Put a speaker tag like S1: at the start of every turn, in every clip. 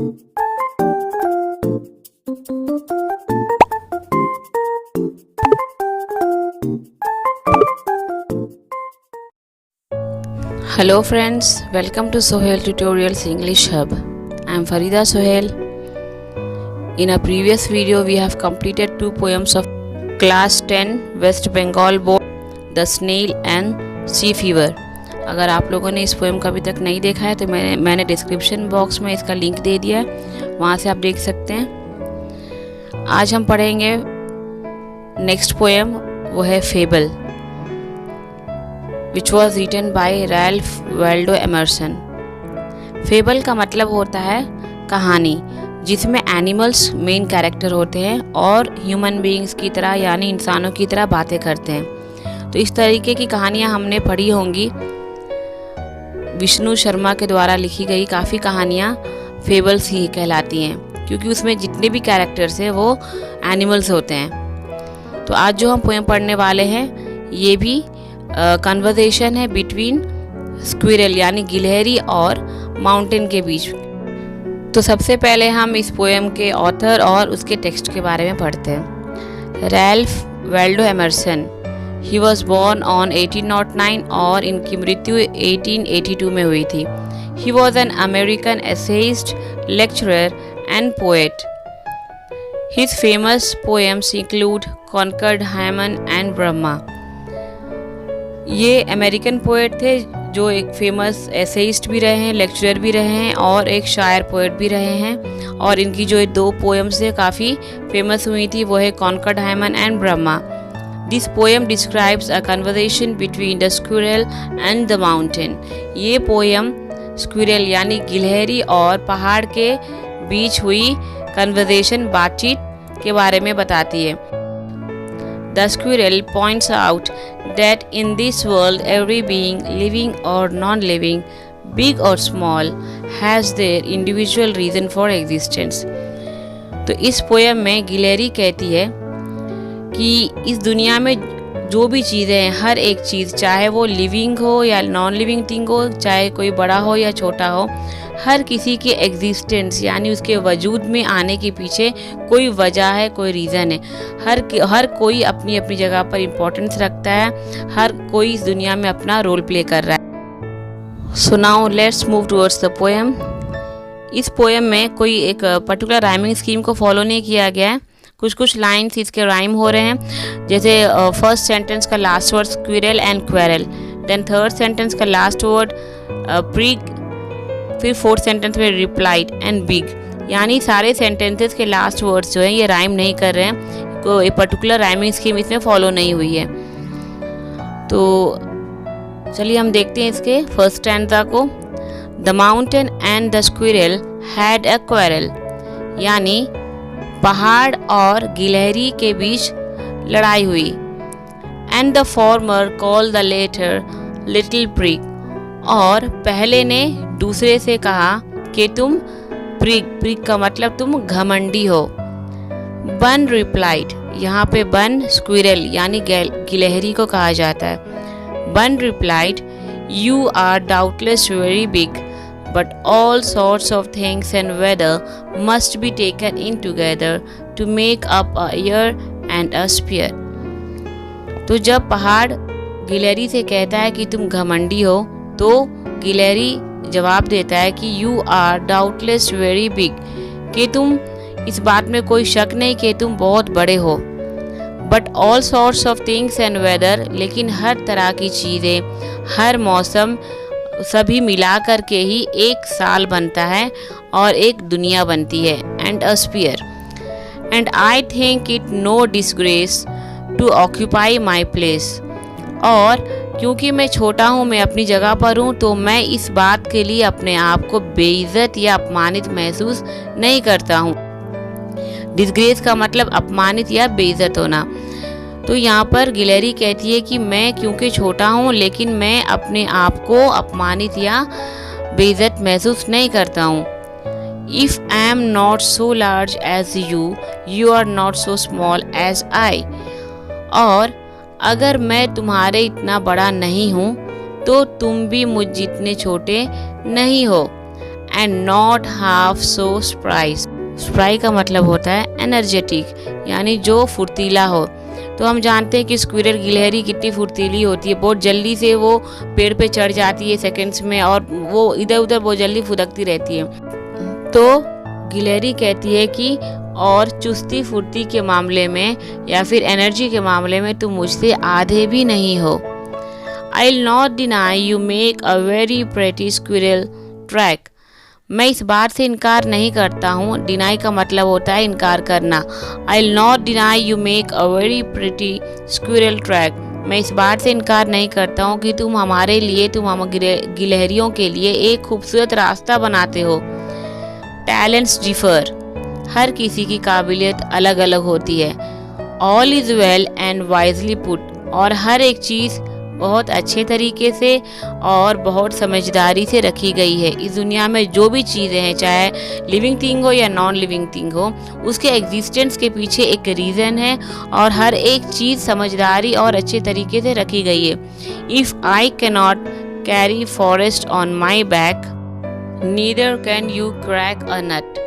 S1: Hello friends, welcome to Sohail Tutorials English Hub. I am Farida Sohail. In a previous video we have completed two poems of Class 10 West Bengal Board, The Snail and Sea Fever. अगर आप लोगों ने इस poem को अभी तक नहीं देखा है तो मैंने डिस्क्रिप्शन बॉक्स में इसका लिंक दे दिया है, वहाँ से आप देख सकते हैं। आज हम पढ़ेंगे नेक्स्ट पोएम, वो है fable, which was written by Ralph Waldo Emerson. Fable का मतलब होता है कहानी, जिसमें एनिमल्स मेन कैरेक्टर होते हैं और ह्यूमन बीइंग्स की तरह यानी इंसानों की तरह बातें करते हैं। तो इस तरीके की कहानियाँ हमने पढ़ी होंगी। विष्णु शर्मा के द्वारा लिखी गई काफ़ी कहानियाँ फेबल्स ही कहलाती हैं, क्योंकि उसमें जितने भी कैरेक्टर्स हैं वो एनिमल्स होते हैं। तो आज जो हम पोएम पढ़ने वाले हैं ये भी कन्वर्सेशन है बिटवीन स्क्विरल यानी गिलहरी और माउंटेन के बीच। तो सबसे पहले हम इस पोएम के ऑथर और उसके टेक्स्ट के बारे में पढ़ते हैं। Ralph Waldo Emerson, he was born on 1809 और इनकी मृत्यु 1882 में हुई थी। He was an American essayist, lecturer and poet. His famous poems include Concord Hymn and Brahma. ये अमेरिकन पोएट थे जो एक फेमस एसेइस्ट भी रहे हैं, लेक्चरर भी रहे हैं और एक शायर पोएट भी रहे हैं। और इनकी जो दो पोएम्स है काफ़ी फेमस हुई थी, वो है Concord Hymn and Brahma. This poem describes a conversation between the squirrel and the mountain. ये पोएम स्क्विरल यानी गिलहरी और पहाड़ के बीच हुई कन्वर्सेशन, बातचीत के बारे में बताती है। The squirrel points out that in this world every being, living or non-living, big or small, has their individual reason for existence. तो इस पोएम में गिलहरी कहती है कि इस दुनिया में जो भी चीज़ें हैं, हर एक चीज़, चाहे वो लिविंग हो या नॉन लिविंग थिंग हो, चाहे कोई बड़ा हो या छोटा हो, हर किसी के एग्जिस्टेंस यानी उसके वजूद में आने के पीछे कोई वजह है, कोई रीज़न है। हर कोई अपनी अपनी जगह पर इम्पोर्टेंस रखता है, हर कोई इस दुनिया में अपना रोल प्ले कर रहा है। So now let's move towards the poem. इस पोएम में कोई एक पर्टिकुलर राइमिंग स्कीम को फॉलो नहीं किया गया है। कुछ लाइन्स इसके राइम हो रहे हैं, जैसे फर्स्ट सेंटेंस का last word squirrel and quarrel, then third sentence का लास्ट वर्ड प्रिग, फिर फोर्थ सेंटेंस में रिप्लाइड एंड बिग। यानी सारे सेंटेंसेस के लास्ट वर्ड्स जो हैं ये राइम नहीं कर रहे हैं, कोई पर्टिकुलर राइमिंग स्कीम इसमें फॉलो नहीं हुई है। तो चलिए हम देखते हैं इसके फर्स्ट स्टैंजा को। The mountain and the squirrel had a quarrel, यानी पहाड़ और गिलहरी के बीच लड़ाई हुई। And the former call the latter little prig, और पहले ने दूसरे से कहा कि तुम प्रिग का मतलब तुम घमंडी हो। बन रिप्लाइड, यहाँ पे बन स्क्विरल यानी गिलहरी को कहा जाता है। Bun replied, you are doubtless very big, but all sorts of things and weather must be taken in together to make up a year and a spear. तो जब पहाड़ गिलहरी से कहता है कि तुम घमंडी हो, तो गिलहरी जवाब देता है कि you are doubtless very big, कि तुम इस बात में कोई शक नहीं कि तुम बहुत बड़े हो। But all sorts of things and weather, लेकिन हर तरह की चीज़ें, हर मौसम, सभी मिला कर के ही एक साल बनता है और एक दुनिया बनती है। And a sphere, and I think it no disgrace to occupy my place. और क्योंकि मैं छोटा हूँ, मैं अपनी जगह पर हूँ, तो मैं इस बात के लिए अपने आप को बेइज्जत या अपमानित महसूस नहीं करता हूँ। डिसग्रेस का मतलब अपमानित या बेइज्जत होना। तो यहाँ पर गिलहरी कहती है कि मैं क्योंकि छोटा हूँ, लेकिन मैं अपने आप को अपमानित या बेइज्जत महसूस नहीं करता हूँ। If I am not so large as you, you are not so small as I. और अगर मैं तुम्हारे इतना बड़ा नहीं हूँ, तो तुम भी मुझ जितने छोटे नहीं हो। And not half so spry. Spry का मतलब होता है एनर्जेटिक, यानी जो फुर्तीला हो। तो हम जानते हैं कि स्क्विरल गिलहरी कितनी फुर्तीली होती है, बहुत जल्दी से वो पेड़ पे चढ़ जाती है सेकंड्स में, और वो इधर उधर बहुत जल्दी फुदकती रहती है। तो गिलहरी कहती है कि और चुस्ती फुर्ती के मामले में या फिर एनर्जी के मामले में तुम मुझसे आधे भी नहीं हो। I'll not deny you make a very pretty squirrel track। मैं इस बात से इनकार नहीं करता हूँ। डिनाई का मतलब होता है इनकार करना। I'll not deny you make a very pretty squirrel track। मैं इस बात से इनकार नहीं करता हूँ कि तुम हमारे लिए, तुम हम गिलहरियों के लिए एक खूबसूरत रास्ता बनाते हो। Talents differ. हर किसी की काबिलियत अलग अलग होती है। All is well and wisely put. और हर एक चीज़ बहुत अच्छे तरीके से और बहुत समझदारी से रखी गई है। इस दुनिया में जो भी चीज़ें हैं, चाहे लिविंग थिंग हो या नॉन लिविंग थिंग हो, उसके एग्जिस्टेंस के पीछे एक रीज़न है और हर एक चीज़ समझदारी और अच्छे तरीके से रखी गई है। If I cannot carry forest on my back neither can you crack a nut.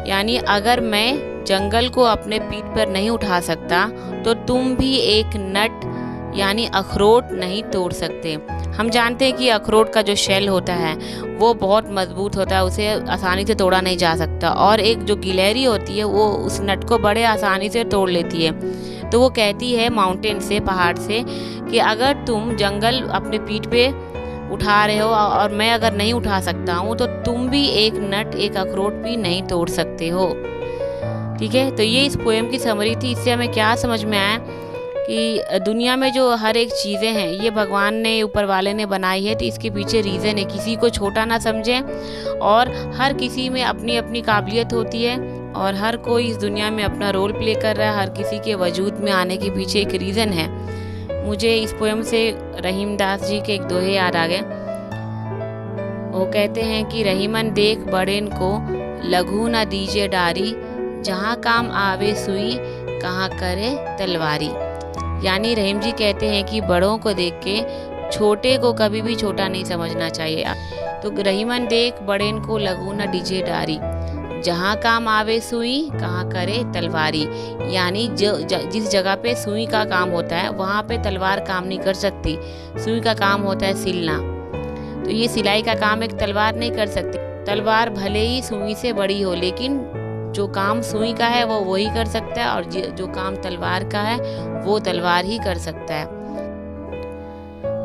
S1: यानी अगर मैं जंगल को अपने पीठ पर नहीं उठा सकता तो तुम भी एक नट यानी अखरोट नहीं तोड़ सकते। हम जानते हैं कि अखरोट का जो शेल होता है वो बहुत मजबूत होता है, उसे आसानी से तोड़ा नहीं जा सकता, और एक जो गिलहरी होती है वो उस नट को बड़े आसानी से तोड़ लेती है। तो वो कहती है माउंटेन से, पहाड़ से, कि अगर तुम जंगल अपने पीठ पे उठा रहे हो और मैं अगर नहीं उठा सकता हूँ तो तुम भी एक नट, एक अखरोट भी नहीं तोड़ सकते हो। ठीक है, तो ये इस पोएम की समरी थी। इससे हमें क्या समझ में आया कि दुनिया में जो हर एक चीज़ें हैं ये भगवान ने, ऊपर वाले ने बनाई है, तो इसके पीछे रीज़न है। किसी को छोटा ना समझें, और हर किसी में अपनी अपनी काबिलियत होती है और हर कोई इस दुनिया में अपना रोल प्ले कर रहा है। हर किसी के वजूद में आने के पीछे एक रीज़न है। मुझे इस पोएम से रहीम दास जी के एक दोहे याद आ गए। वो कहते हैं कि रहीमन देख बड़ेन को लघु न दीजिए डारी, जहाँ काम आवे सुई कहाँ करे तलवारी। यानी रहीम जी कहते हैं कि बड़ों को देख के छोटे को कभी भी छोटा नहीं समझना चाहिए। तो रहीमन देख बड़ेन को लघु न दीजिए डारी, जहाँ काम आवे सुई कहाँ करे तलवारी। यानी जिस जगह पे सुई का काम होता है वहाँ पे तलवार काम नहीं कर सकती। सुई का काम होता है सिलना, तो ये सिलाई का काम एक तलवार नहीं कर सकती। तलवार भले ही सुई से बड़ी हो, लेकिन जो काम सुई का है वो वही कर सकता है, और जो काम तलवार का है वो तलवार ही कर सकता है।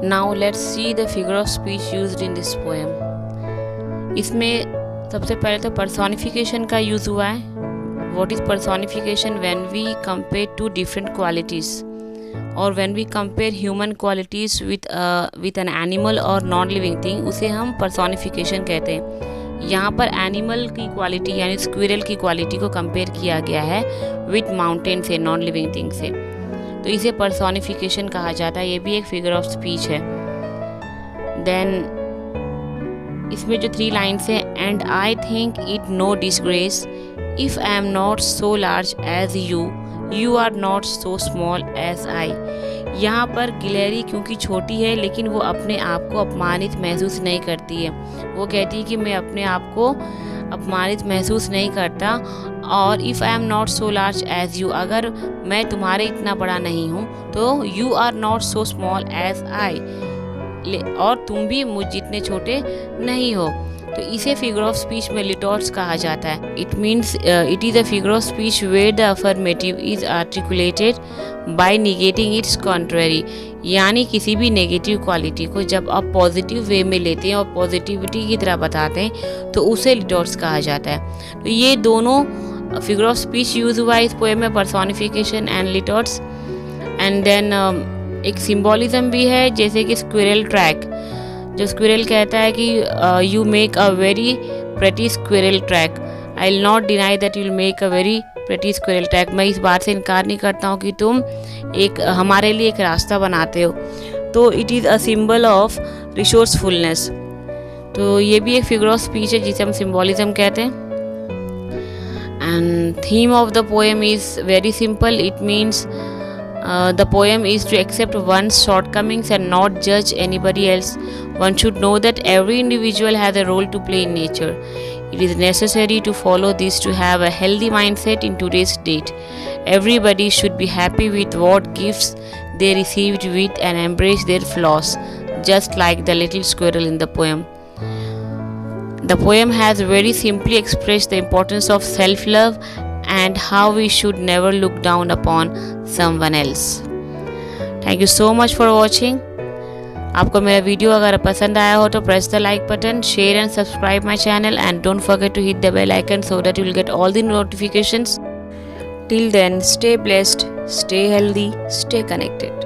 S1: Now let's see the figure of speech used in this poem. इसमें सबसे पहले तो पर्सोनिफिकेशन का यूज़ हुआ है। What is personification? When we compare two different qualities, or when we compare human qualities with an animal or non living thing, उसे हम personification कहते हैं। यहाँ पर एनिमल की क्वालिटी यानी स्क्विरल की क्वालिटी को कंपेयर किया गया है विथ माउंटेन से, नॉन लिविंग थिंग से, तो इसे पर्सोनिफिकेशन कहा जाता है। ये भी एक फिगर ऑफ स्पीच है। देन इसमें जो 3 लाइन्स हैं, and I think it no disgrace if I am not so large as you are not so small as I. यहाँ पर गिलहरी क्योंकि छोटी है लेकिन वो अपने आप को अपमानित महसूस नहीं करती है। वो कहती है कि मैं अपने आप को अपमानित महसूस नहीं करता, और if I am not so large as you, अगर मैं तुम्हारे इतना बड़ा नहीं हूँ तो you are not so small as I, और तुम भी मुझ जितने छोटे नहीं हो। तो इसे फिगर ऑफ स्पीच में लिटोर्स कहा जाता है। It means it is a figure of speech where the affirmative is articulated by negating its contrary. यानी किसी भी नेगेटिव क्वालिटी को जब आप पॉजिटिव वे में लेते हैं और पॉजिटिविटी की तरह बताते हैं तो उसे लिटोर्स कहा जाता है। तो ये दोनों फिगर ऑफ स्पीच यूज हुआ है इस पोएम में, पर्सोनिफिकेशन एंड लिटोर्स। एंड देन एक सिंबॉलिज्म भी है, जैसे कि स्क्विरल ट्रैक। जो स्क्विरल कहता है कि you make a very pretty squirrel track, I will not deny that you will make a very pretty squirrel track. मैं इस बात से इनकार नहीं करता हूँ कि तुम एक हमारे लिए एक रास्ता बनाते हो। तो it is a symbol of resourcefulness. तो ये भी एक फिगर ऑफ स्पीच है जिसे हम सिंबॉलिज्म कहते हैं। And theme of the poem is very simple. It means The poem is to accept one's shortcomings and not judge anybody else. One should know that every individual has a role to play in nature. It is necessary to follow this to have a healthy mindset in today's date. Everybody should be happy with what gifts they received with and embrace their flaws, just like the little squirrel in the poem. The poem has very simply expressed the importance of self-love and how we should never look down upon someone else. Thank you so much for watching. आपको मेरा video अगर पसंद आया हो तो press the like button, share and subscribe my channel and don't forget to hit the bell icon so that you will get all the notifications. Till then, stay blessed, stay healthy, stay connected.